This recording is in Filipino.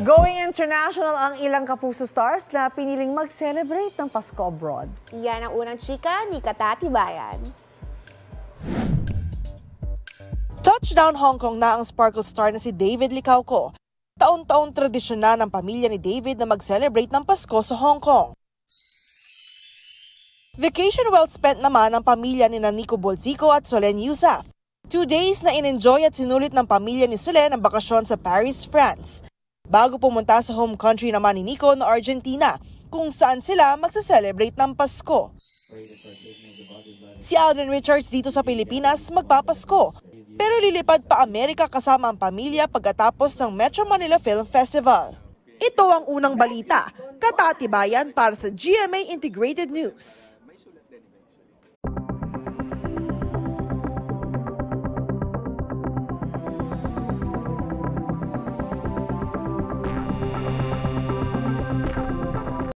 Going international ang ilang Kapuso stars na piniling mag-celebrate ng Pasko abroad. Yan ang unang chika ni Katati Bayan. Touchdown Hong Kong na ang sparkle star na si David Licauco. Taon-taon tradisyon na ng pamilya ni David na mag-celebrate ng Pasko sa Hong Kong. Vacation well spent naman ang pamilya ni Nico Bolzico at Solen Yusaf. 2 days na in-enjoy at sinulit ng pamilya ni Solen ang bakasyon sa Paris, France. Bago pumunta sa home country naman ni Nico na Argentina, kung saan sila magsa-celebrate ng Pasko. Si Alden Richards dito sa Pilipinas magpapasko, pero lilipad pa Amerika kasama ang pamilya pagkatapos ng Metro Manila Film Festival. Ito ang unang balita. Katati Bayan para sa GMA Integrated News.